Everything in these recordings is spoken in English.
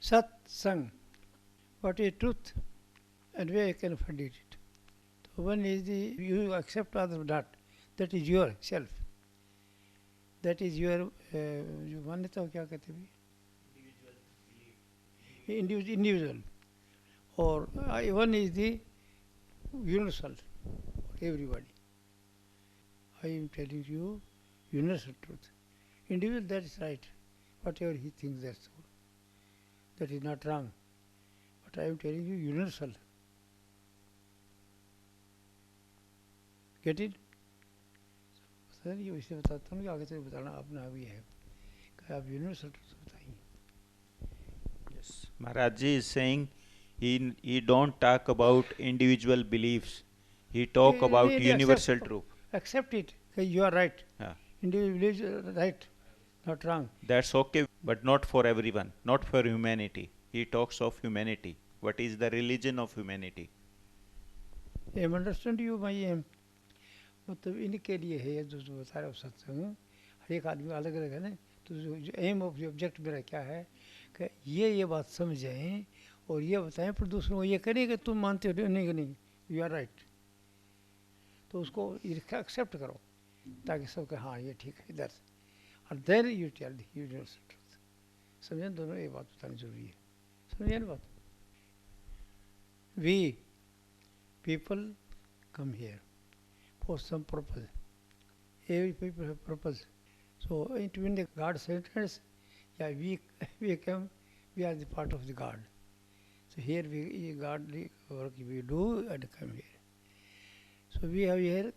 Sat Sang. What is truth and where you can find it? So one is the you accept other not. That is your self. That is your जो मान्यता को क्या कहते हैं individual. Or one is the universal for everybody. I am telling you universal truth. Individual, that is right. Whatever he thinks, that's all. That is not wrong. But I am telling you universal. Get it? Sir ये वैसे बताता हूँ कि आगे से बताना अपना भी है कि आप यूनिवर्सल ट्रूथ बताइए. Yes, Maharaj Ji is saying he don't talk about individual beliefs. He talk about universal truth. Accept it. You are right. Yeah. Individual is right, not wrong. That's okay, but not for everyone, not for humanity. He talks of humanity. What is the religion of humanity? I understand you, my aim. मतलब इनके लिए है जो जो बता रहा हूँ सत्संग हर एक आदमी अलग अलग है ना. तो जो एम ऑफ ऑब्जेक्ट मेरा क्या है कि ये बात समझें और ये बताएं फिर दूसरों को ये करें कि तुम मानते हो नहीं कि नहीं यू आर राइट. तो उसको एक्सेप्ट करो ताकि सबके हाँ ये ठीक है इधर और there you tell the universal truth. समझें दोनों ये बात बतानी जरूरी है. समझिए ना बात. We people come here for some purpose. Every people have purpose. So when the God sentence, yeah, we come, we are the part of the God. So here we godly work we do and come here. So we have here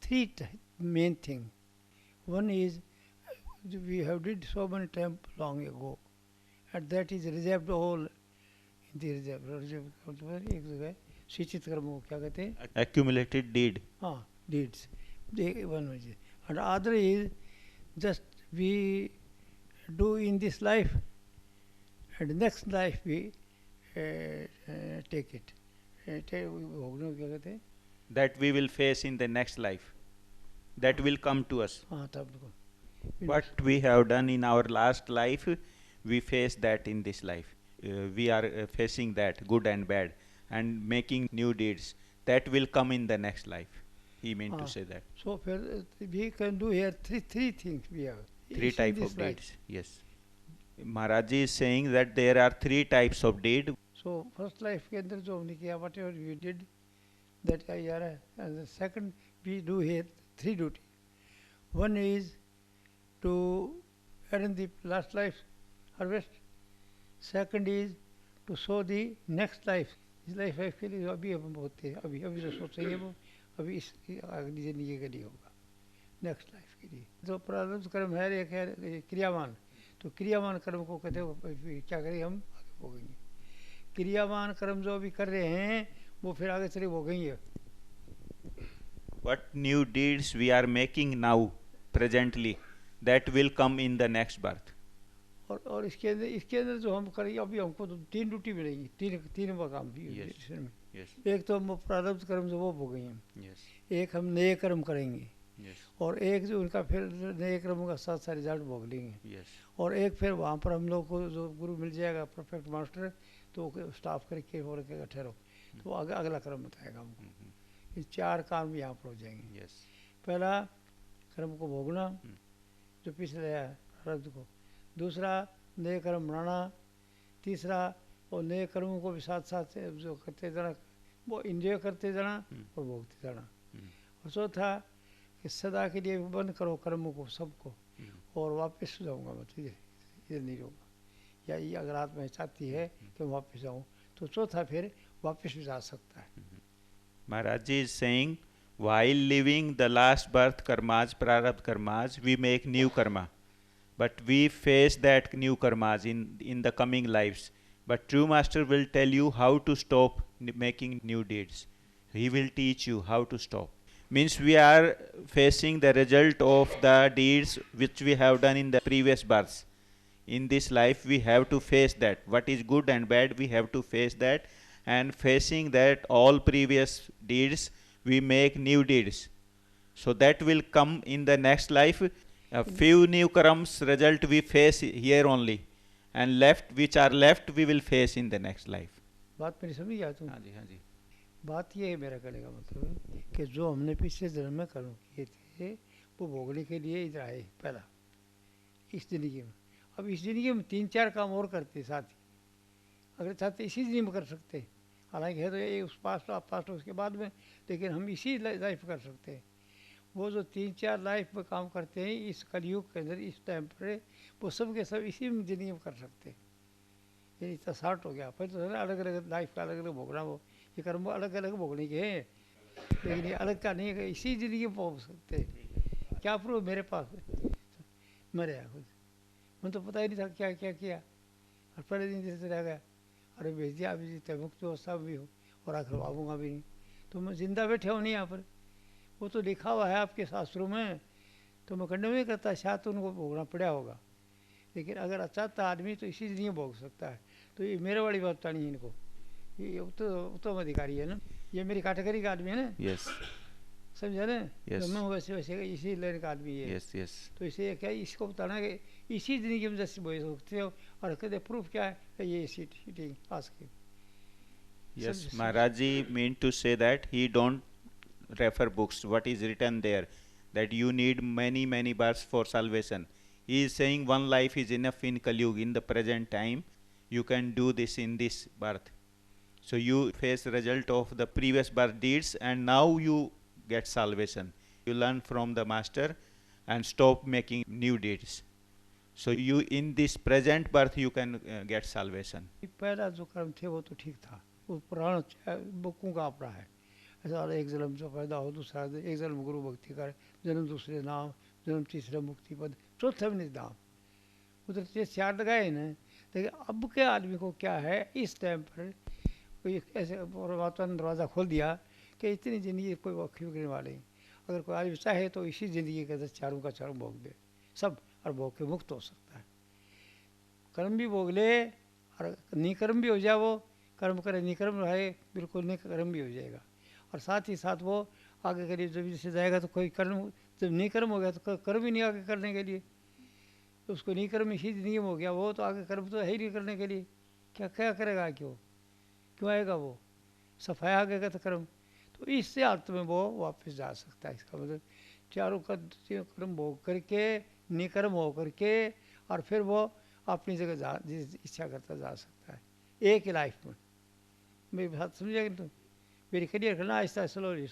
three main things. One is we have did so many times long ago, and that is reserved all in the reserve. एक जगह सूचित कर्मों को क्या कहते हैं? Accumulated deed. हाँ. Deeds. One is, and other is just we do in this life, and next life we take it. That we will face in the next life. That will come to us. What we have done in our last life, we face that in this life. We are facing that, good and bad, and making new deeds. That will come in the next life. He meant to say that. So we can do here three things we have. Three types of deeds. Yes. Maharaj Ji is saying that there are three types of deed. So first life के अंदर जो हमने किया whatever we did, that I are, and the second we do here three duty. One is to earn the last life harvest. Second is to sow the next life. This life actually अभी हम होते हैं अभी जो सोच रही है वो अभी इस अगली जिंदगी के लिए होगा नेक्स्ट लाइफ के लिए. तो प्रारब्ध कर्म है एक है क्रियावान. तो क्रियावान कर्म को कहते हो क्या करें हम आगे भोगेंगे. क्रियावान कर्म जो अभी कर रहे हैं वो फिर आगे चले भोगेंगे. What new deeds we are making now presently that will come in the next birth. और इसके अंदर जो हम करेंगे अभी हमको तो तीन ड्यूटी मिलेगी तीन काम भी. एक तो हम प्रारब्ध कर्म जो वो भोगेंगे. एक हम नए कर्म करेंगे. और एक जो उनका फिर नए कर्मों का साथ साथ रिजल्ट भोग लेंगे. और एक फिर वहाँ पर हम लोग को जो गुरु मिल जाएगा परफेक्ट मास्टर तो स्टाफ करके और ठहरो तो अगला कर्म बताएगा हमको. ये चार काम यहाँ पर हो जाएंगे. पहला कर्म को भोगना जो पिछले है प्रारब्ध को. दूसरा नए कर्म बनाना. तीसरा और नए कर्मों को भी साथ साथ जो करते जाना वो इंजॉय करते जाना और भोगते जाना. और चौथा कि सदा के लिए बंद करो कर्मों को सबको और वापस जाऊँगा मतलब इधर नहीं रहूँगा. या ये अगर आत्मा चाहती है कि मैं वापस जाऊँ तो चौथा फिर वापस भी जा सकता है. Maharaj Ji is saying while living the last birth karmas, prarabdha karmas, we make new karma. But we face that new karmas in the coming lives. But true master will tell you how to stop making new deeds. He will teach you how to stop. Means we are facing the result of the deeds which we have done in the previous births. In this life we have to face that. What is good and bad we have to face that. And facing that all previous deeds we make new deeds. So that will come in the next life. A few new karmas result we face here only. and left, which are left, we will face in the next life. बात मेरी समझ गया तुम? हाँ जी, हाँ जी. बात ये है, मेरा कहने का मतलब कि जो हमने पिछले जन्म में कर्म किए थे वो भोगने के लिए इधर आए पहला इस जिंदगी में. अब इस जिंदगी में 3-4 काम और करते साथ ही, अगर चाहते इसी जिंदगी में कर सकते, हालांकि है तो ये उस पास्ट उसके बाद में, लेकिन हम इसी लाइफ कर सकते हैं. वो जो 3-4 लाइफ में काम करते हैं इस कलयुग के अंदर इस टाइम पर, वो सब के सब इसी ज़िंदगी में कर सकते हैं. ये इतना शार्ट हो गया. फिर तो अलग अलग लाइफ का अलग अलग भोगना, वो ये कर्म अलग अलग भोगने के हैं, लेकिन ये अलग का नहीं है, इसी ज़िंदगी में भोग सकते हैं. क्या प्रूफ मेरे पास मरे खुद, मुझे तो पता ही नहीं था क्या क्या किया, और पहले दिन जैसे रह गया, अरे भेज दिया अभी जीते मुक्त अवस्था भी हो और आखिर आऊँगा भी नहीं, तो मैं जिंदा बैठे हूँ नहीं यहाँ पर. वो तो लिखा हुआ है आपके शास्त्रों में, तो मैं खंडन नहीं करता, शायद तो उनको भोगना पड़ा होगा, लेकिन अगर चाहता आदमी तो इसी नहीं भोग सकता है. तो ये मेरे वाली बात नहीं है इनको, ये उत्तम अधिकारी है ना, ये मेरी कैटेगरी का आदमी है ना. Yes. समझा ना? Yes. तो मैं वैसे वैसे इसी लेने का आदमी है. Yes, yes. तो इसे क्या इसको बताना कि इसी जिंदगी में जैसे बोल सकते हो, और कहते प्रूफ क्या है कि ये sitting ask him. Yes, Maharaji mean to say that he don't refer books, what is written there, that you need many births for salvation. He is saying one life is enough in Kali Yuga, in the present time. You can do this in this birth. So you face result of the previous birth deeds, and now you get salvation. You learn from the master and stop making new deeds. So you in this present birth you can get salvation. पहला जो कर्म थे वो तो ठीक था, वो पुराण बुकों का अपना है. ऐसा एक जन्म से पैदा हो, दूसरा एक जन्म गुरु भक्ति करे, जन्म दूसरे नाम, जन्म तीसरा मुक्ति पद, चौथे में नाम, उधर 4 लगाए ना. लेकिन अब के आदमी को क्या है, इस टाइम पर कोई ऐसे परमात्मा ने दरवाज़ा खोल दिया कि इतनी ज़िंदगी कोई करने वाले हैं. अगर कोई आदमी चाहे तो इसी ज़िंदगी के अंदर चारों का चारों भोग दे सब, और भोग के मुक्त हो सकता है. कर्म भी भोग ले और निकर्म भी हो जाए, वो कर्म करे निकर्म रहे, बिल्कुल निकर्म भी हो जाएगा. और साथ ही साथ वो आगे करीब जब जैसे जाएगा तो कोई कर्म, जब निकर्म हो गया तो कर्म ही नहीं आगे करने के लिए, तो उसको निकर्म इसी नियम हो गया, वो तो आगे कर्म तो है ही नहीं करने के लिए. क्या क्या करेगा, क्यों आएगा, वो सफाया आगे तो कर्म. तो इससे अर्थ में वो वापस जा सकता है. इसका मतलब चारों कर्म भोग करके निकर्म हो करके, और फिर वो अपनी जगह जिस इच्छा करता जा सकता है एक ही लाइफ में. मेरी बात समझेगा तुम? मेरी क्लियर करना आहिस्ता slowly.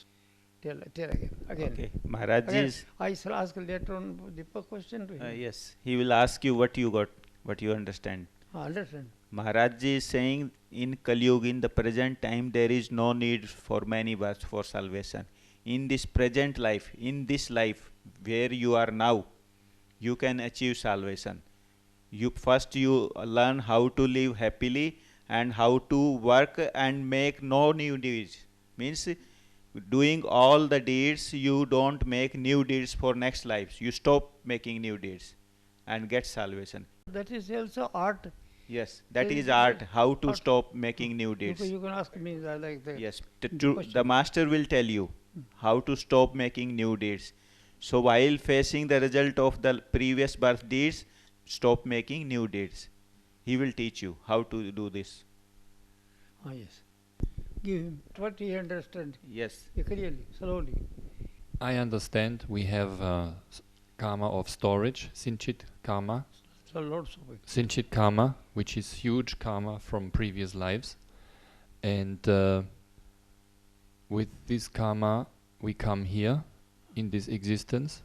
Tell again. Okay, Maharaj ji. I shall ask later on Deepak question to him. Yes, he will ask you what you got, what you understand. Understand. Maharaj ji is saying in Kali Yuga, in the present time, there is no need for many births for salvation. In this present life, in this life where you are now, you can achieve salvation. You learn how to live happily and how to work and make no new deeds. Means doing all the deeds, you don't make new deeds for next lives. You stop making new deeds and get salvation. That is also art. Yes, that is art. How to stop making new deeds. You can ask me like that. Yes, the master will tell you how to stop making new deeds. So while facing the result of the previous birth deeds, stop making new deeds. He will teach you how to do this. Yes. Give him what he understands. Yes. Clearly, slowly. I understand we have karma of storage, Sinchit karma. So lots of it. Sinchit karma, which is huge karma from previous lives. And with this karma, we come here in this existence.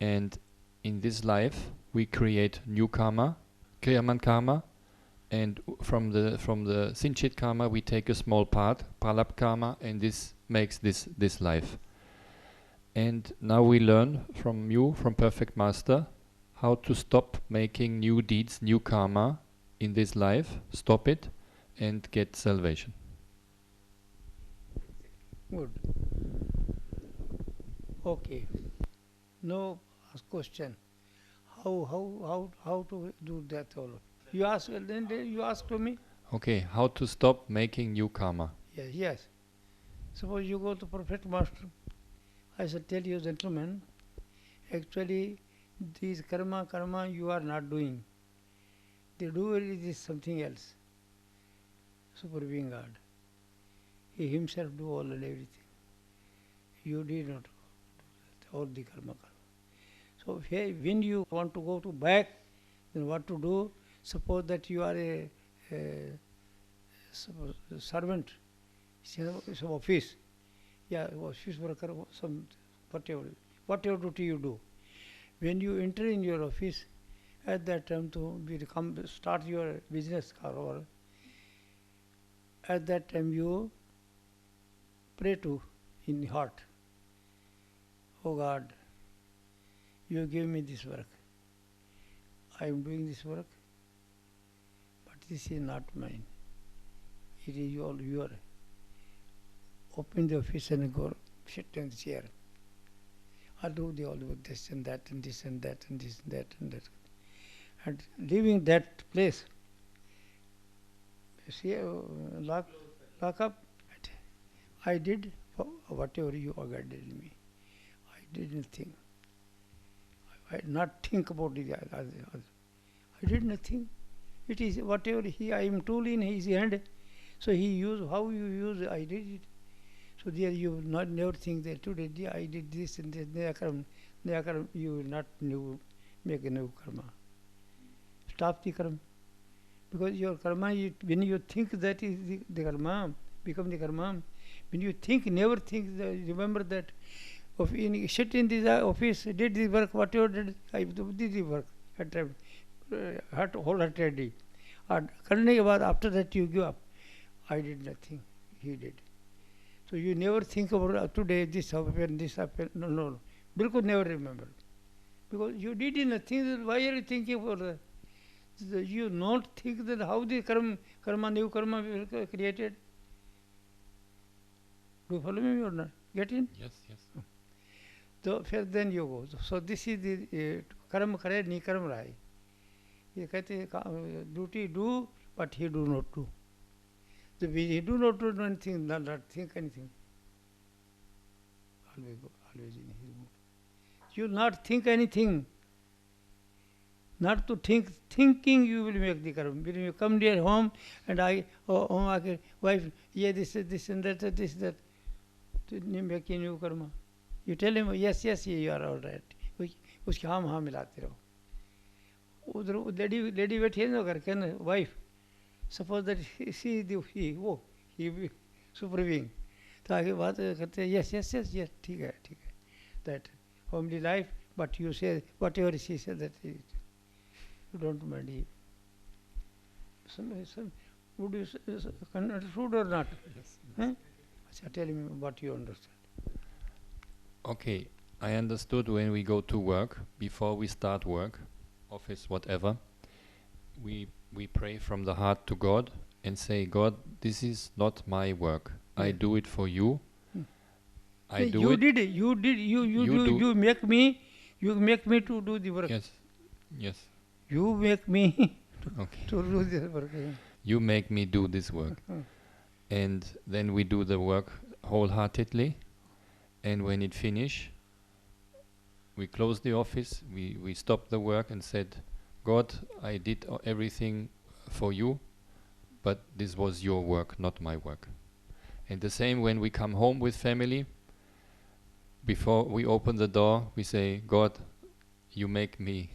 And in this life, we create new karma, Kriyaman karma. And from the Sinchit karma, we take a small part, Pralabdha karma, and this makes this life. And now we learn from you, from Perfect Master, how to stop making new deeds, new karma in this life, stop it, and get salvation. Good. Okay. No question. How to do that all? You ask, then you ask to me? Okay, how to stop making new karma? Yes. Suppose you go to Perfect Master. I shall tell you, gentlemen, actually these karma you are not doing. The doer is something else. Super being God. He himself do all and everything. You did not do all the karma. So when you want to go to back, then what to do? Suppose that you are a servant, some office, office worker, some whatever duty you do. When you enter in your office, at that time to start your business or at that time you pray to in heart, oh God, you give me this work. I am doing this work, but this is not mine. It is all your. Open the office and go sit in the chair. I'll do all this and that and this and that and this and that and that. And leaving that place, see, lock up. I did whatever you ordered me. I didn't think. I did not think about it. I did nothing. It is whatever I am tool in his hand. So he used, how you use, I did it. So there you will not never think that today I did this and this, you will not make a new karma. Stop the karma. Because your karma, when you think that is the karma, become the karma. When you think, never think, remember that sit in this office, did the work, whatever did, I did the work wholeheartedly. And after that you give up. I did nothing, he did. So you never think about today this happened, no. Bilkul never remember. Because you did nothing, why are you thinking about that? You not think that how the karma, new karma will created. Do you follow me or not? Get in? Yes. So then you go. So this is the karma kare, ni karma rai. He कहते duty do, but he do not do. So he do not do anything, not think anything. Always in his mood. You not think anything. Not to think, thinking you will make the karma. When you come near home and wife, this and that, to make a new karma. You tell him, yes, you are all right. उसके हाँ मिलाते रहो. उधर lady बैठी है ना करके ना wife. Suppose that he super being. तो आगे बात करते हैं yes, ठीक है. That homely life, but you say whatever she said that you don't mind him. Would you understood or not? Yes. Tell me what you understand. Okay, I understood when we go to work, before we start work, office, whatever, we pray from the heart to God and say, God, this is not my work. I do it for you. You make me to do the work. Yes. You make me to do this work. You make me do this work. And then we do the work wholeheartedly. And when it finish, we close the office, we stop the work and said, God, I did everything for you, but this was your work, not my work. And the same when we come home with family, before we open the door, we say, God, you make me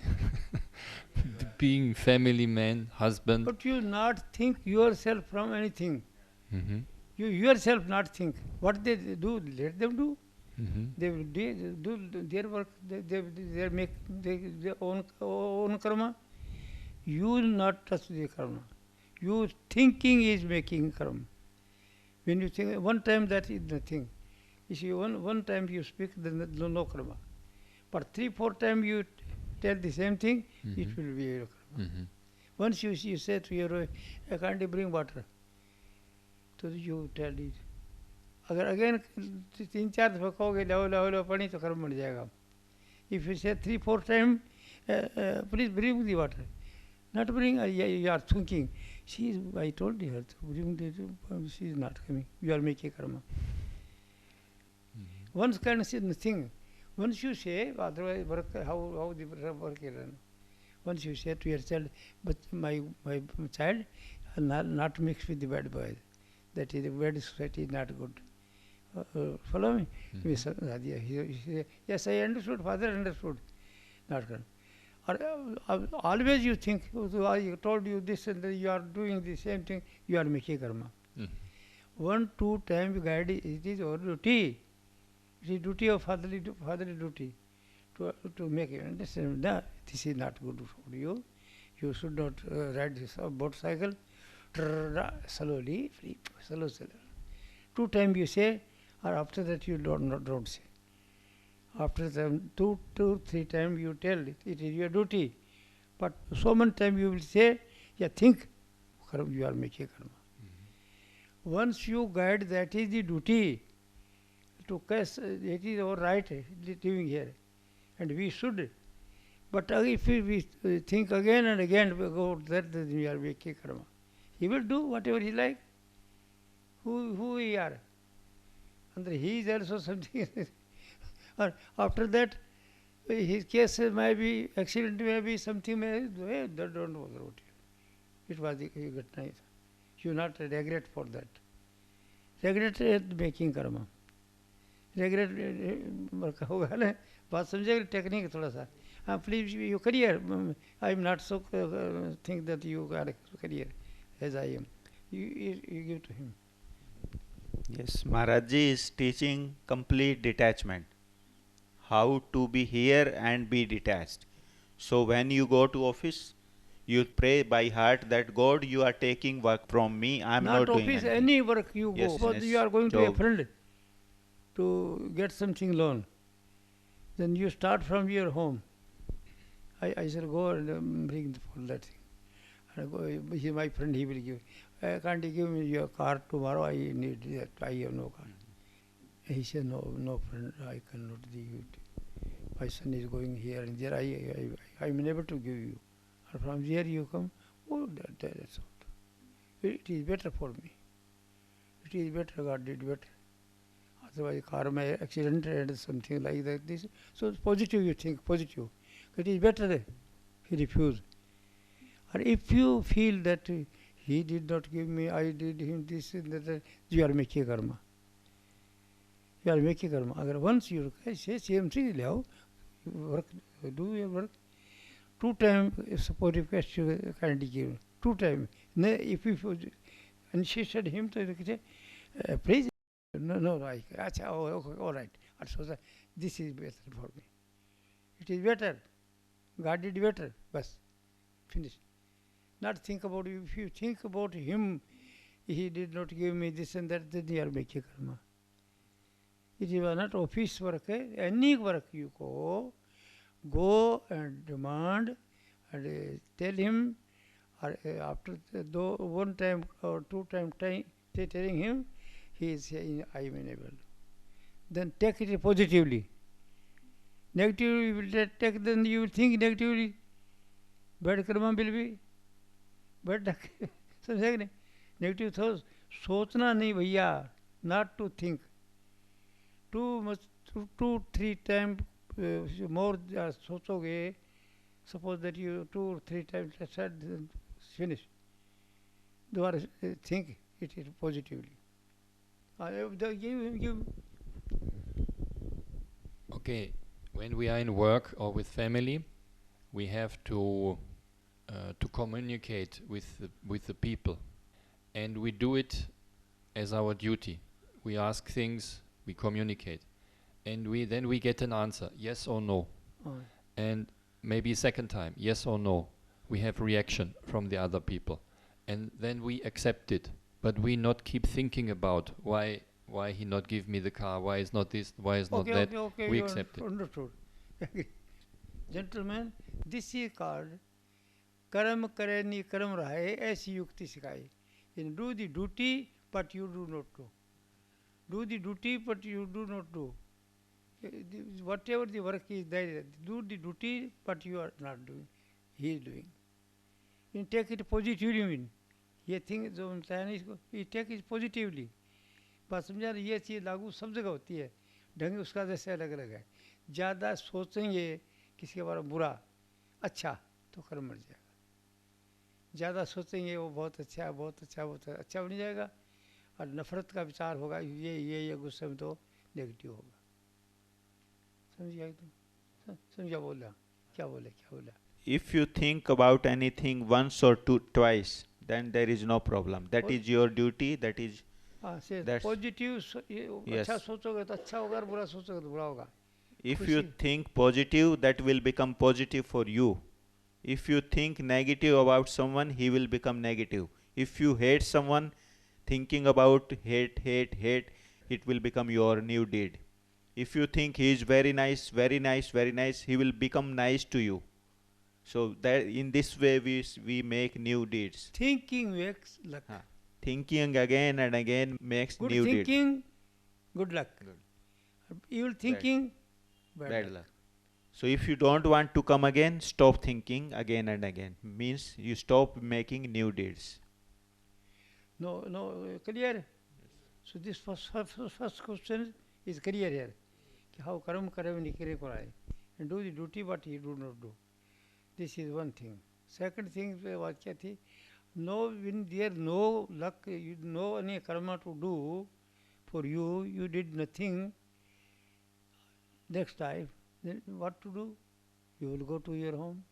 being family man, husband. But you not think yourself from anything. Mm-hmm. You yourself not think. What they do, let them do. Mm-hmm. They will do their work. They make their own karma. You will not touch the karma. You thinking is making karma. When you think one time, that is nothing. You see, one time you speak, then no karma. But 3-4 times you tell the same thing, it will be your karma. Mm-hmm. Once you say to your wife, I can't bring water, so you tell it. अगर again 3-4 दफा कहोगे लो पानी तो कर्म बन जाएगा. If you say 3-4 times, please bring the water. Not bring, you are thinking, I told her to bring the, she is not coming. You are making karma. Once can say nothing. Once you say, otherwise work, how the work is run. once you say to your child, but my child, not mix with the bad boys. That is, the bad society is not good. Follow me? Yes, I understood. Father understood. Not good. Or always you think, I told you this and you are doing the same thing, you are making karma. 1-2 times guide, it is our duty. It is duty of fatherly duty to make you understand. No, this is not good for you. You should not ride this motorcycle slowly, slow. 2 times you say, or after that you don't say. After 2-3 times you tell it is your duty. But so many times you will say, yeah, think, you are making karma. Once you guide, that is the duty to cast, it is our right living here. And we should. But if we think again and again, we go that we are making karma. He will do whatever he like. Who we are. And he is also something. Or after that, his case may be, accident may be, something may be, don't bother about it. It was good night. You not regret for that. Regret making karma. Regret होगा ना, बात समझेगा technique थोड़ा सा. Please, your career. I am not so think that you are a career as I am. You give to him. Yes, Maharajji is teaching complete detachment. How to be here and be detached. So when you go to office, you pray by heart that God, you are taking work from me. I am not doing office, anything. any work you go. Suppose you are going to a friend to get something loan. Then you start from your home. I shall go and bring for that thing. And go, he is my friend, he will give. Can't you give me your car tomorrow? I need that. I have no car. He said, no friend, I cannot give you. My son is going here and there. I am unable to give you. And from there you come. Oh, that's all. It is better for me. It is better, God did better. Otherwise, car may accident and something like that. This. So positive, you think, positive. It is better. He refused. Or if you feel that he did not give me, I did him this and that, you are making karma. You are making karma. Agar once you say same thing, work, do your work. 2 times, suppose request you kindly give. 2 times. If you insisted him to say, please, no, all right. So this is better for me. It is better. God did better. Bas. Finish. Not think about you. If you think about him, he did not give me this and that, then you are making karma. It is not office work. Any work you go and demand and tell him, or after 1 time or 2 times telling him, he is saying, I am unable. Then take it positively. Negatively you will take, then you will think negatively. Bad karma will be. Bad समझे नहीं. Negative thoughts. सोचना नहीं भैया. Not to think. Too much, 2-3 times more सोचोगे. Suppose that you 2 or 3 times said, finish. Do think it positively. Give. Okay, when we are in work or with family, we have to communicate with the people, and we do it as our duty. We ask things, we communicate, and then we get an answer, yes or no. And maybe second time, yes or no. We have reaction from the other people, and then we accept it. But we not keep thinking about why he not give me the car, why is not this, why is not that. Okay, we accept it. Understood. Gentlemen, this is called Karam kare ni karam rahe, aisi yukti sikai. You do the duty, but you do not do. Do the duty, but you do not do. Whatever the work is there, do the duty, but you are not doing. He is doing. You take it positively. ये thing जो बताया ना इसको, ये take is positively. बात समझा ना. ये चीज़ लागू सब जगह होती है. ढंग उसका जैसे अलग अलग है. ज़्यादा सोचेंगे किसी के बारे में बुरा, अच्छा तो कर्म मर जाएगा। ज़्यादा सोचेंगे वो बहुत अच्छा है, बहुत अच्छा, बहुत अच्छा बन जाएगा, और नफरत का विचार होगा ये गुस्से में तो नेगेटिव होगा। समझ गया तुम? समझा बोला क्या बोला? If you think about anything once or twice, then there is no problem. That is your duty. That is हाँ से that's पॉजिटिव अच्छा yes. सोचोगे तो अच्छा होगा, और बुरा सोचोगे तो बुरा होगा। If you think positive, that will become positive for you. If you think negative about someone, he will become negative. If you hate someone, thinking about hate, it will become your new deed. If you think he is very nice, he will become nice to you. So that in this way we make new deeds. Thinking makes luck. Thinking again and again makes good new deeds. Good thinking, good luck. Good. Evil thinking, bad luck. So if you don't want to come again, stop thinking again and again. Means you stop making new deeds. No, clear? Yes. So this first question is clear here. How karam kare nikre korai, and do the duty what you do not do. This is one thing. Second thing was kya thi? No, when there no luck, no any karma to do for you, you did nothing. Next time, then what to do? You will go to your home.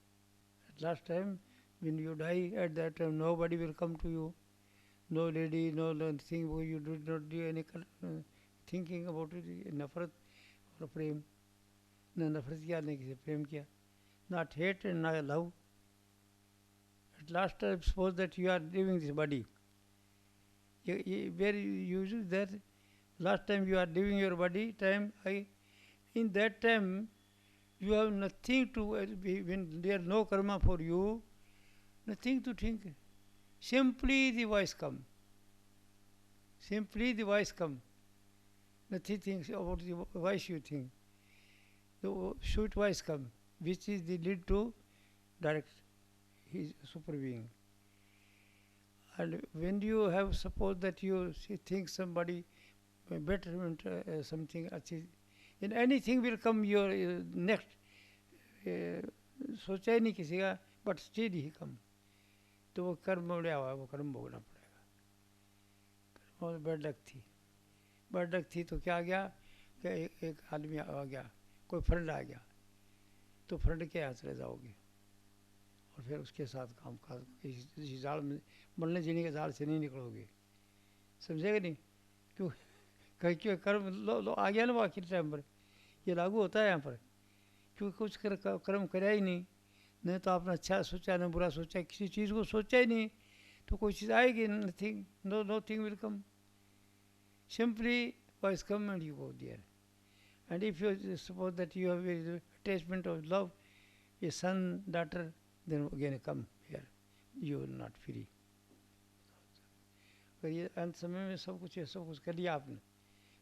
At last time, when you die, at that time nobody will come to you. No lady, no nothing. You did not do any thinking about it. Nafrat or prem. No nafrat kiya, no kisi prem kiya. Not hate and not love. At last time, suppose that you are leaving this body. Where you use that? Last time you are leaving your body, in that time, you have nothing to, when there is no karma for you, nothing to think. Simply the voice come. Nothing thinks about the voice you think. The sweet voice come, which is the lead to direct his super being. And when you have, suppose that you think somebody betterment, something, in anything will come your next. सोचा ही नहीं किसी का, but still he कम, तो वो कर्म उड़या हुआ, वो कर्म भोगना पड़ेगा। कर्म बैड लक थी तो क्या गया कि एक आदमी आ गया, कोई फ्रेंड आ गया, तो फ्रेंड के यहाँ चले जाओगे, और फिर उसके साथ काम काज इसी जाल में, मरने जीने के जाल से नहीं निकलोगे। समझेगा नहीं? क्यों? क्यों कर्म लो आ गया ना वो आखिर टाइम पर, ये लागू होता है यहाँ पर। क्योंकि कुछ कर्म कराया ही नहीं तो आपने अच्छा सोचा, न बुरा सोचा, किसी चीज़ को सोचा ही नहीं, तो कोई चीज़ आएगी, nothing will come. Simply voice come and you go there. And if you suppose that you have a attachment of love, a son, daughter, then again come here. You will not free. और ये अंत समय में सब कुछ कर लिया आपने,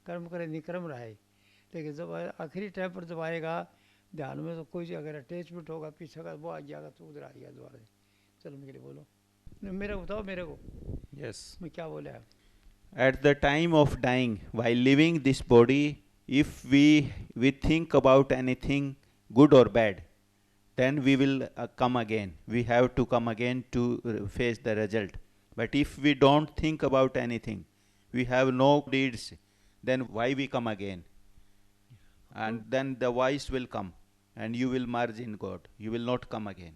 कर्म करे नहीं कर्म रहा है, लेकिन जब आखिरी टाइम पर जब आएगा ध्यान में, तो कोई अगर अटैचमेंट होगा पीछे का, वो आ जाएगा तो उधर आ गया दोबारा। चलो मेरे बोलो, मेरे को बताओ, मेरे को। Yes. मैं क्या बोला? At the time of dying, while leaving this body, if we think about anything good or bad, then we will come again. We have to come again to face the result. But if we don't think about anything, we have no deeds, then why we come again? And then the voice will come, and you will merge in God. You will not come again.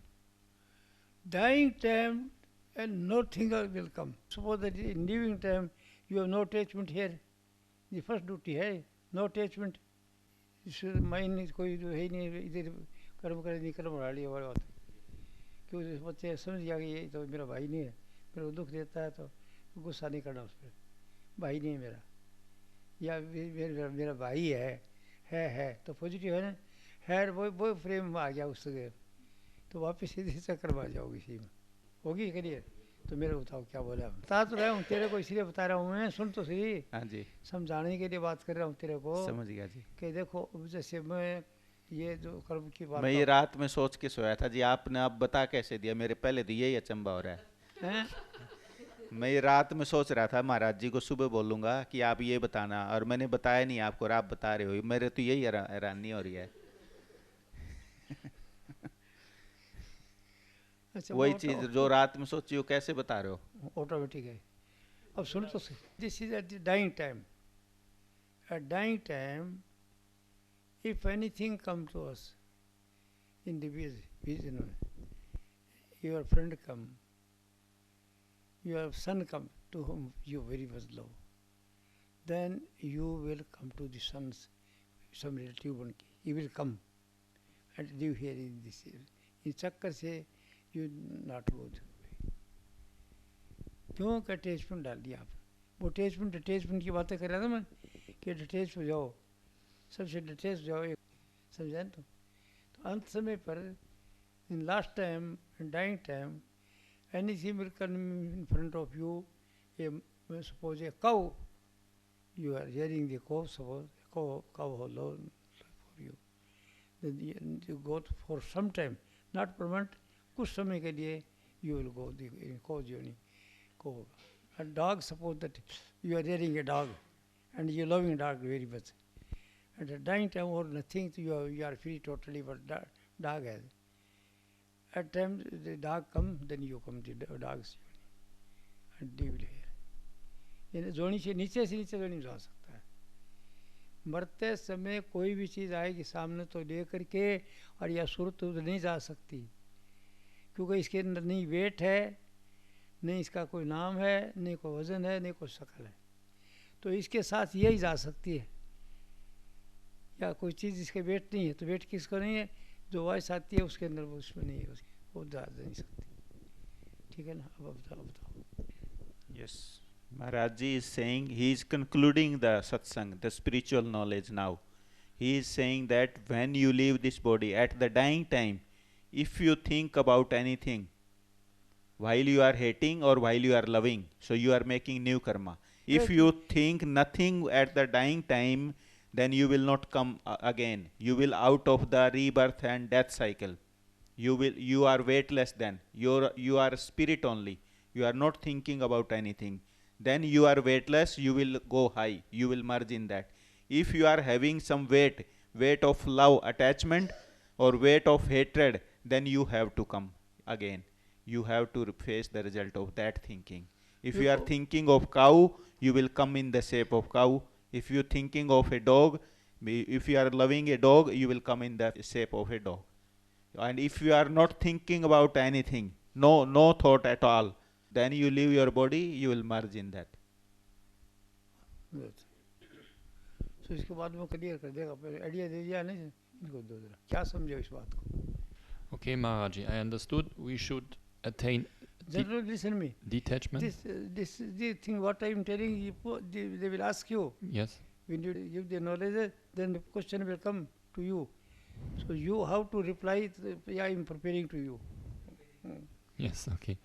Dying time and nothing will come. Suppose that in living time you have no attachment here. The first duty है no attachment. Mind कोई जो है नहीं, इधर कर्म करे नहीं कर्म बढ़ा लिया, बड़ा बात है। क्यों बच्चे समझ गया कि ये तो मेरा भाई नहीं है, मेरे को दुख देता है, तो गुस्सा नहीं करना उस पर, भाई नहीं है मेरा, या मेरा भाई है तो पॉजिटिव है ना, है वो फ्रेम में आ गया उस जगह, तो वापस सीधे चक्कर में आ जाओगे, इसी में होगी करियर। तो मेरे को बताओ क्या बोला? बता तो रहा हूँ तेरे को, इसलिए बता रहा हूँ मैं, सुन तो सही। हाँ जी, समझाने के लिए बात कर रहा हूँ तेरे को। समझ गया जी। कि देखो जैसे मैं ये जो कर्म की बात, मैं ये रात में सोच के सोया था जी, आपने अब बता कैसे दिया? मेरे पहले तो यही अचंबा हो रहा है। मैं ये रात में सोच रहा था महाराज जी को सुबह बोलूँगा कि आप ये बताना, और मैंने बताया नहीं आपको और आप बता रहे हो। मेरे तो यही हैरानी हो रही है। अच्छा, वही चीज जो रात में सोची हो कैसे बता रहे हो? ऑटोमेटिक है। अब सुनो तो, this is at the dying time. At dying time, if anything come to us in the vision, your friend come, your son come to whom you very much love, then you will come to the son's some relative one ki. He will come and live here in this. In chakkar se you not go there. क्यों का attachment डाल दिया आपने? वो attachment की बातें कर रहा था मैं कि डिटेच हो जाओ, सबसे डिटेच हो जाओ, समझा ना? तो अंत समय पर in last time, in dying time, anything will come in front of you. Suppose a cow, you are hearing the cow, suppose cow hello for you, then you go for some time, not permanent, कुछ समय के लिए you will go the cow journey. A dog, suppose that you are rearing a dog and you are loving dog very much. At a dying time or nothing, you are free totally, but dog has. At times the dog come, then you come to the dog's journey and live here. यानी जोनी से नीचे जोनी में जा सकता है. मरते समय कोई भी चीज़ आएगी सामने तो ले करके, और यह सूरत तो नहीं जा सकती, क्योंकि इसके अंदर नहीं वेट है, नहीं इसका कोई नाम है, नहीं कोई वजन है, नहीं कोई शक्ल है. तो इसके साथ यही जा सकती है. या कोई चीज़ इसके वेट नहीं है, तो वेट किसको नहीं है? जो वॉइस आती है उसके अंदर, वो उसमें नहीं है, वो जा नहीं सकती. ठीक है ना? अब बताओ. Yes, Maharaj Ji is saying, he is concluding the satsang, the spiritual knowledge now. He is saying that when you leave this body, at the dying time, if you think about anything, while you are hating or while you are loving, so you are making new karma. If you think nothing at the dying time, then you will not come again. You will out of the rebirth and death cycle. You are weightless then. You are spirit only. You are not thinking about anything. Then you are weightless, you will go high. You will merge in that. If you are having some weight of love, attachment, or weight of hatred, then you have to come again. You have to face the result of that thinking. If you are thinking of cow, you will come in the shape of cow. If you are thinking of a dog, if you are loving a dog, you will come in the shape of a dog. And if you are not thinking about anything, no thought at all, then you leave your body, you will merge in that. तो इसके बाद में clear कर देगा. Idea दे दिया नहीं इनको, दो जरा क्या समझो इस बात को. Okay, Maharaji, I understood we should attain listen me. Detachment. This thing what I am telling you, they will ask you. Yes. When you give the knowledge, then the question will come to you. So you have to reply. I am preparing to you. Yes. Okay.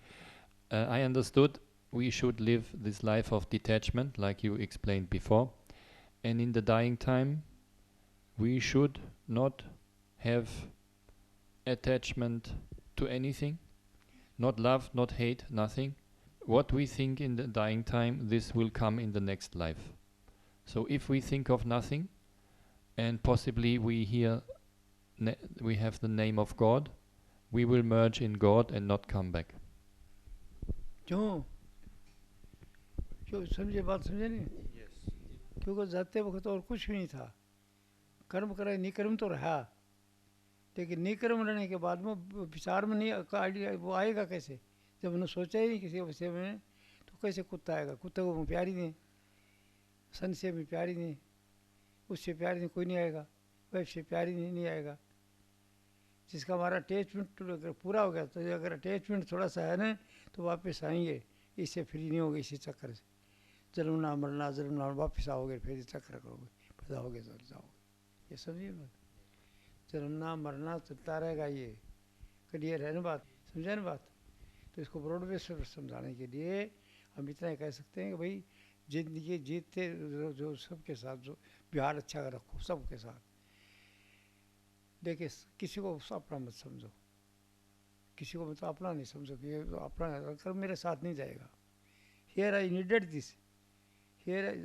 I understood we should live this life of detachment, like you explained before, and in the dying time, we should not have attachment to anything. Not love, not hate, nothing. What we think in the dying time, this will come in the next life. So if we think of nothing, and possibly we have the name of God, we will merge in God and not come back. क्यों समझे बात? समझे नहीं? क्योंकि जाते वक्त और कुछ भी नहीं था. कर्म करे, निकर्म तो रहा, लेकिन निकर्म रहने के बाद में विचार में नहीं आइडिया वो आएगा कैसे? जब उन्होंने सोचा ही नहीं किसी विषय में, तो कैसे कुत्ता आएगा? कुत्ते को प्यार ही नहीं, सन से भी प्यार ही नहीं, उससे प्यार नहीं, कोई नहीं आएगा. वाइफ से प्यार ही नहीं आएगा. जिसका हमारा अटैचमेंट अगर पूरा हो गया, तो अगर अटैचमेंट थोड़ा सा है ना, तो वापस आएंगे. इससे फ्री नहीं होगे इसी चक्कर से. जन्मना मरना वापस आओगे, फिर चक्कर करोगे, पैदा होगे तो जाओगे. ये समझिए बात. जन्मना मरना चलता रहेगा. ये क्लियर है ना बात? समझे ना बात? तो इसको ब्रॉड बेस पर समझाने के लिए हम इतना ही कह सकते हैं कि भाई जिंदगी जीते जो सबके साथ जो व्यवहार अच्छा रखो, सबके साथ. देखिए किसी को अपना मत समझो, किसी को मतलब अपना नहीं समझो कि ये अपना अगर मेरे साथ नहीं जाएगा. Here I needed this, here I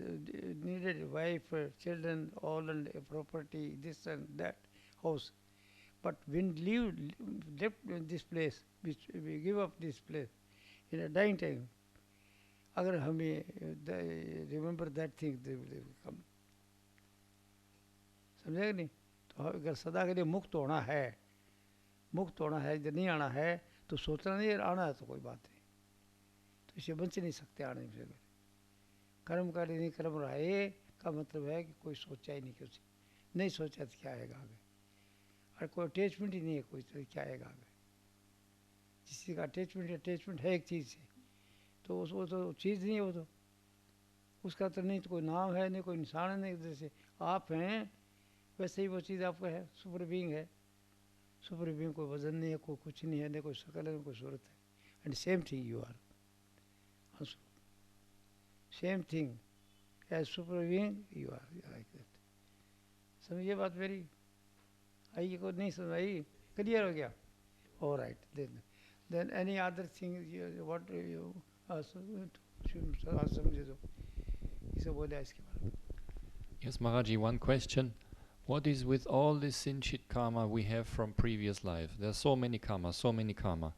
needed wife, children, all and property, this and that, house. But when left this place, which we give up this place in a dying time, अगर हमें remember that thing, they will come. समझेगा नहीं? तो अगर सदा के लिए मुक्त होना है, जब नहीं आना है तो सोचना नहीं, आना है तो कोई बात नहीं, तो इसे बच नहीं सकते आने से। कर्म का नहीं कर्म रहे का मतलब है कि कोई सोचा ही नहीं, कुछ नहीं सोचा तो क्या आएगा आगे, और कोई अटैचमेंट ही नहीं है, कोई तो क्या आएगा आगे। किसी का अटैचमेंट है एक चीज़ से, तो वो तो चीज़ नहीं है, वो तो उसका तो नहीं तो कोई नाम है, नहीं कोई इंसान है, नहीं जैसे आप हैं वैसे ही वो चीज़ आपका है, सुपर बीइंग है। सुपर बीइंग कोई वजन नहीं है, कोई कुछ नहीं है, नहीं कोई शक्ल है, नहीं कोई सूरत है। And same thing you are also, same thing as super being you are like that. समझिए बात मेरी, आई को नहीं समझ आई, क्लियर हो गया? All right, then any other thing what you समझे तो इसे बोले इसके बारे में। Yes, Maharaji, one question. What is with all this sin-shit karma we have from previous life? There are so many karma.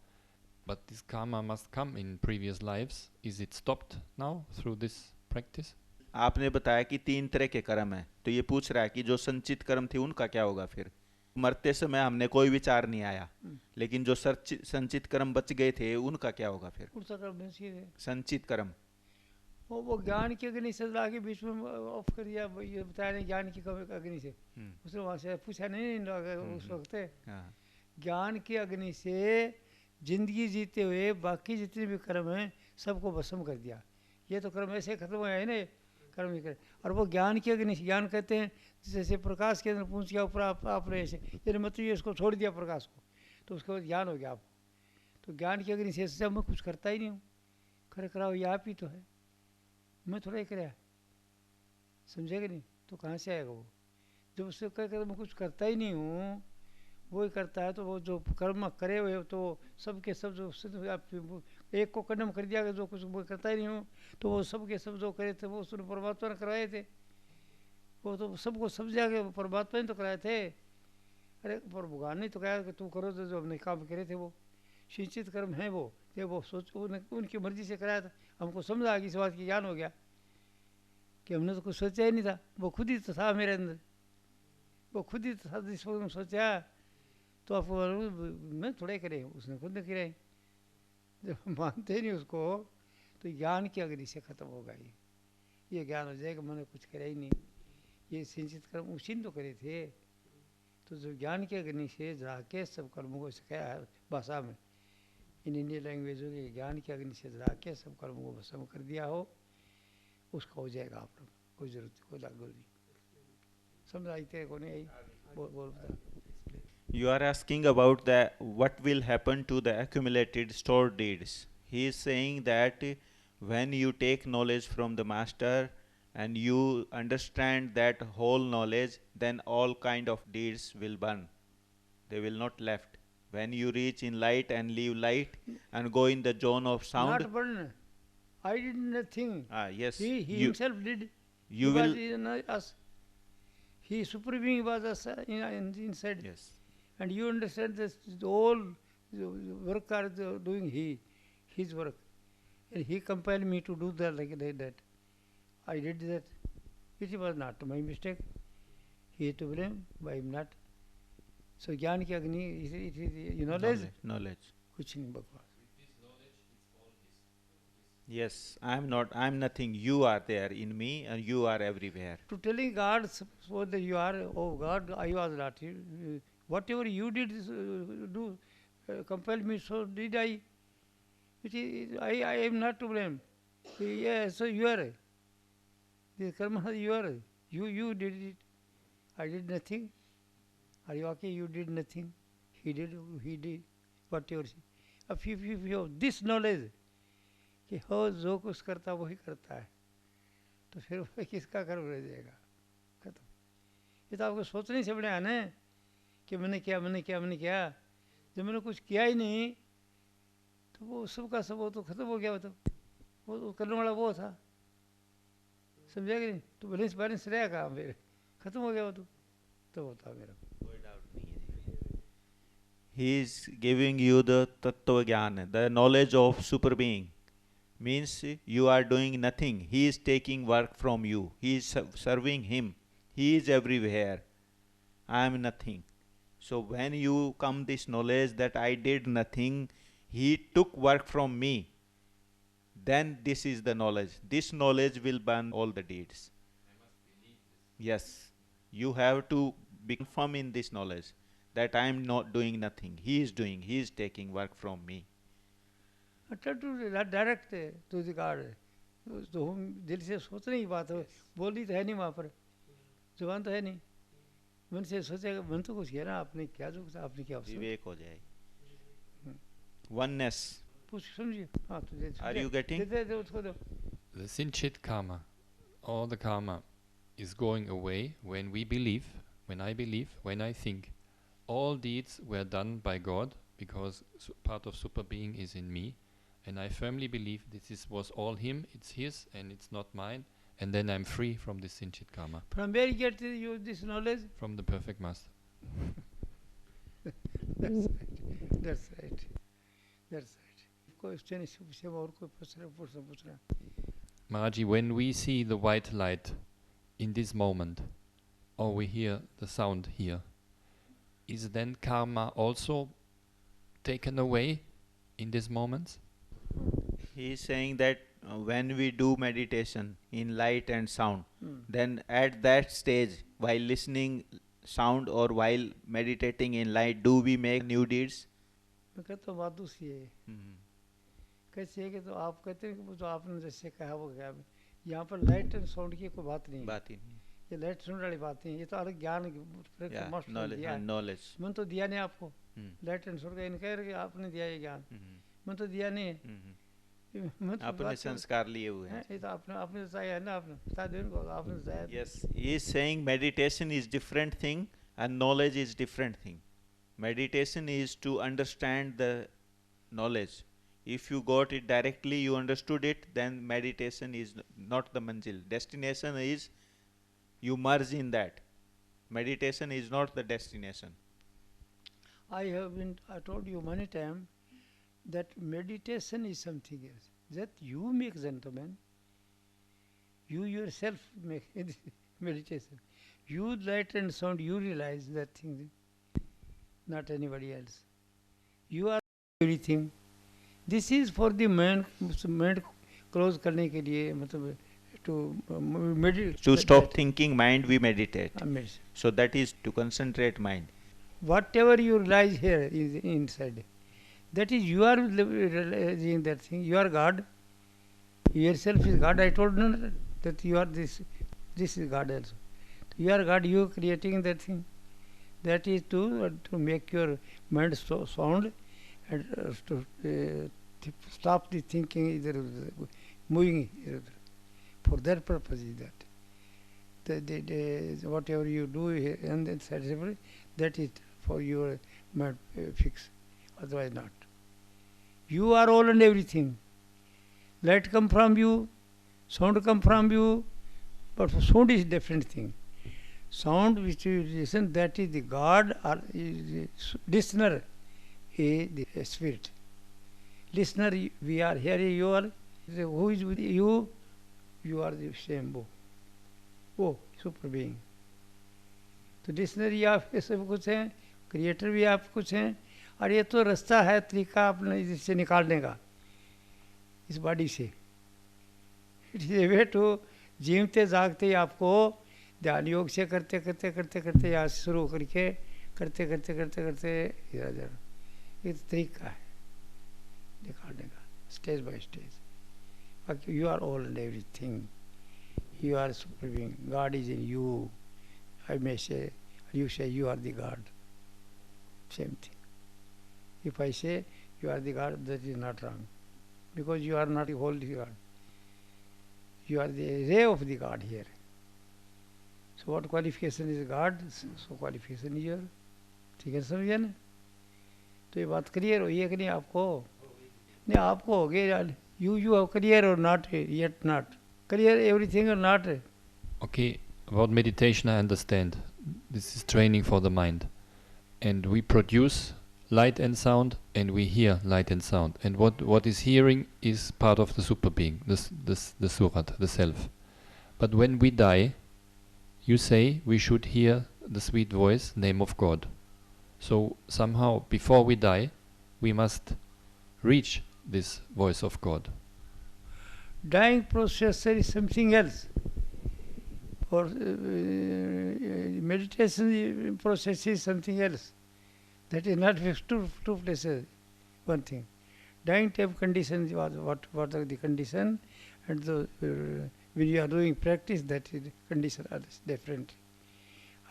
But this karma must come in previous lives. Is it stopped now through this practice? आपने बताया कि 3 तरह के कर्म हैं, तो ये पूछ रहा है कि जो संचित कर्म थे उनका क्या होगा फिर? मरते समय हमने कोई विचार नहीं आया, लेकिन जो संचित कर्म बच गए थे उनका क्या होगा फिर? संचित कर्म वो ज्ञान की अग्नि से ला के बीच में ऑफ कर दिया, ये बताया नहीं ज्ञान की अग्नि से, उसने वहाँ से पूछा नहीं उस वक्त। ज्ञान की अग्नि से जिंदगी जीते हुए बाकी जितने भी कर्म हैं सबको भस्म कर दिया। ये तो कर्म ऐसे खत्म हो है ना, कर्म ही करे। और वो ज्ञान की अग्नि से, ज्ञान कहते हैं जैसे प्रकाश के अंदर पूछ किया ऊपर आपने ऐसे, ये मतलब ये उसको छोड़ दिया प्रकाश को, तो उसके बाद ज्ञान हो गया आपको। तो ज्ञान की अग्नि से मैं कुछ करता ही नहीं हूँ, खरे कराओ ये आप ही तो है, मैं थोड़ा ही कराया, समझेगा नहीं? तो कहाँ से आएगा वो? जब उससे कह मैं कुछ करता ही नहीं हूँ, वो ही करता है, तो वो जो कर्म करे हुए तो सबके सब जो एक को कदम कर दिया जो कुछ वो करता ही नहीं हूँ, तो वो सबके सब जो करे थे वो उसने परमात्मा ने कराए थे, वो तो सबको सब जगह परमात्मा ने तो कराए थे। अरे पर भगवान ने तो कहा कि तू करो, तो जो हमने काम करे थे वो सिंचित कर्म है, वो ये वो सोच उनकी मर्जी से कराया था। हमको समझ आ गई, इस बात की ज्ञान हो गया कि हमने तो कुछ सोचा ही नहीं था, वो खुद ही तो था मेरे अंदर, वो खुद ही था जिस वक्त सोचा, तो आपको मैं थोड़े करे, उसने खुद ने कराई। जब मानते नहीं उसको तो ज्ञान की अग्नि से खत्म होगा, ये ज्ञान हो जाएगा मैंने कुछ करा ही नहीं, ये सिंचित कर्म उसी ने तो करे थे। तो जो ज्ञान की अग्नि से जला के सब कर्मों को सिखाया है भाषा में, इन इंडियन लैंग्वेज के ज्ञान की अग्नि से जला के सब कर्मों को भस्म कर दिया हो, उसका हो जाएगा आप लोग, कोई जरूरत कोई लागू नहीं। समझ आई तेरे को नहीं आई? बोल You are asking about what will happen to the accumulated stored deeds. He is saying that when you take knowledge from the master and you understand that whole knowledge, then all kind of deeds will burn. They will not left. When you reach in light and leave light and go in the zone of sound. Not burn. I did nothing. Yes. He himself did. You he will. Was in us. He super being was us inside. Yes. And you understand this all work are doing his work, and he compelled me to do that like that. I did that. It was not my mistake. He is to blame, but I am not. So ज्ञान की अग्नि, it is knowledge. कुछ नहीं बकवास. Yes, I am not. I am nothing. You are there in me, and you are everywhere. To telling God, so that you are, oh God, I was not. Whatever you did do, compel me, so did I. It is, I am not to blame. Yes, so you are. The karma you are. You did it. I did nothing. Are you okay? You did nothing. He did. Whatever. If you have this knowledge, कि हो जो कुछ करता वही करता है, तो फिर किसका कर्म रह जाएगा? खत्म। ये तो आपको सोचने से बड़े आने कि मैंने किया। जब मैंने कुछ किया ही नहीं तो वो सबका सब वो तो खत्म हो गया। वो करने वाला वो था, समझा कि नहीं? तो बैलेंस रहेगा, फिर खत्म हो गया वो तो होता मेरा, कोई डाउट नहीं है। He is giving you the Tattva Jnana, the knowledge of super being. Means you are doing nothing. He is taking work from you. He is serving him. He is everywhere. I am nothing. So when you come this knowledge that I did nothing, he took work from me, then this is the knowledge. This knowledge will burn all the deeds. Yes. You have to be firm in this knowledge that I am not doing nothing. He is doing. He is taking work from me. Try to direct to the God. तो हम दिल से सोचने की बात है, बोली तो है नहीं वहाँ पर, जुबान तो है नहीं, मन से सोचेगा, मन तो कुछ किया ना आपने, क्या जो आपने क्या विवेक हो जाएगी. Oneness. कुछ समझिए. हाँ तो दे. Are you getting? दे उसको दो. The Sinchit karma, all the karma is going away when we believe, when I believe, when I think. All deeds were done by God because part of super being is in me, and I firmly believe was all him, it's his and it's not mine, and then I'm free from this Sinchit karma. From where you get this knowledge? From the perfect master. That's right. That's right. That's right. Question is और कोई पूछना. Maharaji, when we see the white light in this moment, or we hear the sound here, is then karma also taken away in these moments? He is saying that when we do meditation in light and sound, then at that stage, while listening sound or while meditating in light, do we make new deeds? मैं कहता हूँ बात दूसरी है. कैसे है कि तो आप कहते हैं कि जो आपने जैसे कहा वो क्या, यहाँ पर लाइट एंड साउंड की कोई बात नहीं. बात ही नहीं. ये लाइट साउंड वाली बात नहीं, ये तो अलग ज्ञान knowledge. मन तो दिया नहीं आपको. लाइट एंड साउंड का इनकार कि आपने दिया ये ज्ञान, मन तो दिया नहीं है. अपने संस्कार लिए हुए हैं. ये तो आपने बताया है ना, आपने बता दो इनको, आपने बताया. Yes, he is saying meditation is different thing and knowledge is different thing. Meditation is to understand the knowledge. If you got it directly, you understood it, then meditation is not the manzil. Destination is you merge in that. Meditation is not the destination. I told you many times that meditation is something else. That you make, gentlemen. You yourself make meditation. You light and sound, you realize that thing, not anybody else. You are everything. This is for the mind close करने के लिए, मतलब to meditate. To stop thinking mind, we meditate. Meditate. So that is to concentrate mind. Whatever you realize here is inside. That is, you are realizing that thing. You are God. Yourself is God. I told you that you are this. This is God also. You are God. You are creating that thing. That is to make your mind so sound and to stop the thinking, either moving. For that purpose is that. Whatever you do here and then satisfactory, that is for your mind fix. Otherwise not. You are all and everything. Light come from you, sound come from you, but sound is different thing. Sound which you listen, that is the God, or the listener is the spirit. Listener, we are here, you are. Who is with you? You are the same. Oh, super being. तो dictionary आप ये सब कुछ हैं, creator भी आप कुछ हैं, और ये तो रास्ता है, तरीका अपने इससे निकालने का, इस बॉडी से. It is a way to जीवते जागते ही आपको ध्यान योग से करते करते करते करते यहाँ से शुरू करके करते करते करते करते इधर ये तरीका है निकालने का, stage by stage. You are all and everything. You are super being. God is in you. I may say, you say you are the God. Same thing. If I say you are the God, that is not wrong. Because you are not the whole God. You are the ray of the God here. So what qualification is God? So qualification is your. ठीक है समझिए ना. तो ये बात clear हुई है कि नहीं आपको? नहीं आपको हो गया. You have clear or not yet not. Clear everything or not? Okay, about meditation I understand. This is training for the mind. And we produce light and sound, and we hear light and sound. And what is hearing is part of the super being, the surat, the self. But when we die, you say we should hear the sweet voice, name of God. So somehow, before we die, we must reach this voice of God. Dying process is something else. For meditation process is something else. That is not fixed two places. One thing. Dying time condition, what are the condition, and when you are doing practice, that is condition are different.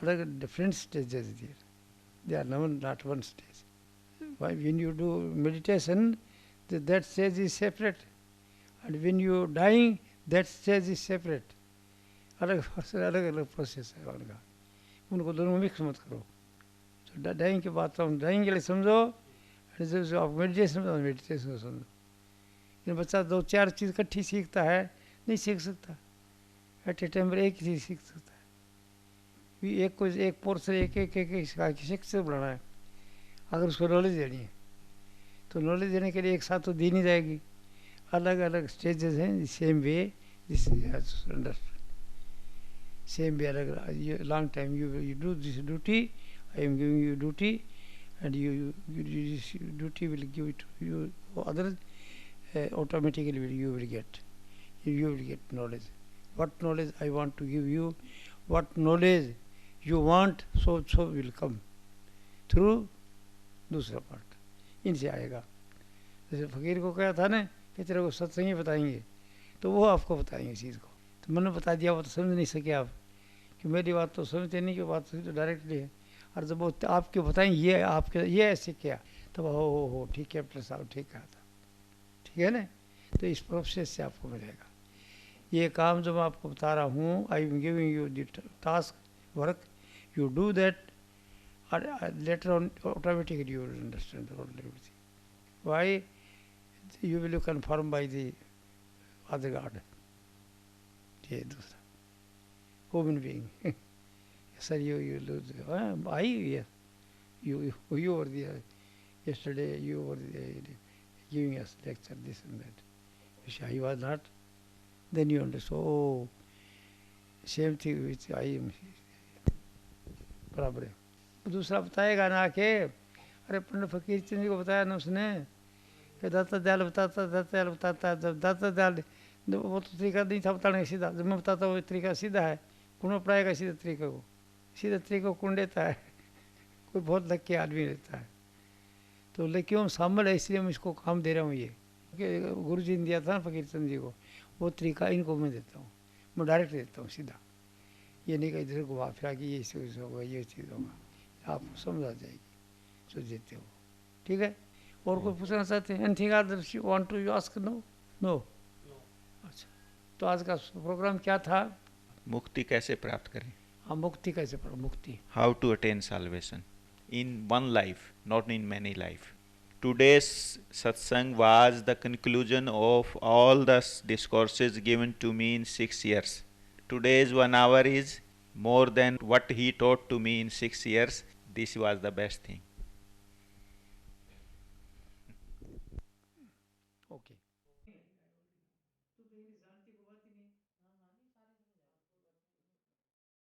Other different stages there. They are not one stage. When you do meditation, that stage is separate, and when you dying, that stage is separate. अलग process है उनका, उनको दोनों mix मत करो. तो dying की बात हम डाइंग के लिए समझो, जब आप मेडिटेशन को समझो. ये बच्चा 2-4 चीज़ इकट्ठी सीखता है, नहीं सीख सकता. एट ए टाइम पर एक ही चीज़ सीख सकता है. एक पोर्शन एक शिक्षक बढ़ाना है. अगर उसको नॉलेज देनी है तो नॉलेज देने के लिए एक साथ तो दी नहीं जाएगी. अलग अलग स्टेजेस हैं. Same way this understand. Same way, long time you do this duty, I am giving you duty, and this duty will give it to you. Others automatically you will get knowledge. What knowledge I want to give you, what knowledge you want, so will come through दूसरा part. इनसे आएगा. जैसे फकीर को कहा था ना कि तेरे को सत्संगी बताएंगे, तो वो आपको बताएंगे चीज़ को. तो मैंने बता दिया, वो तो समझ नहीं सके आप, कि मेरी बात तो समझते नहीं, कि बात तो डायरेक्टली है. और जब वो आपके बताएंगे ये आपके ये ऐसे किया, तब हो ठीक है प्लस साहब ठीक कहा था, ठीक है ना. तो इस प्रोसेस से आपको मिलेगा. ये काम जो मैं आपको बता रहा हूँ, I am giving you the task work, you do that, और later on automatically you will understand everything. Why you will confirm by the other god. ये दूसरा human being. Sir, you lose. You were there yesterday. You were giving us lecture, this and that. You say I was not. Then you understand. Oh, same thing which I am. बराबर है. दूसरा बताएगा ना कि अरे पंडित फकीर चंद जी को बताया ना उसने कि दाता दयाल बताता. जब दाता दयाल वो तो तरीका नहीं था बताने का सीधा. जब मैं बताता वो तरीका सीधा है. कौन पढ़ाएगा सीधा तरीके को? सीधा तरीके को कौन देता है? कोई बहुत लग के आदमी रहता है. तो लेकिन हम शामिल है, इसलिए मैं इसको काम दे रहा हूँ. ये गुरु जी ने दिया था ना फकीर चंद जी को, वो तरीका इनको मैं देता हूँ. मैं डायरेक्ट देता हूँ सीधा. ये नहीं कहीं इधर घुमा फिरा कि ये चीज़ होगा, ये चीज़ होगा. आपको समझ आ जाएगी जो देते हो. ठीक है. और कोई पूछना चाहते हैं? Anything other want to you ask? No. अच्छा, तो आज का प्रोग्राम क्या था? मुक्ति कैसे प्राप्त करें? हाँ, मुक्ति कैसे प्राप्त? मुक्ति. How to attain salvation in one life, not in many life. Today's satsang was the conclusion of all the discourses given to me in 6 years. Today's 1 hour is more than what he taught to me in 6 years. This was the best thing. Okay.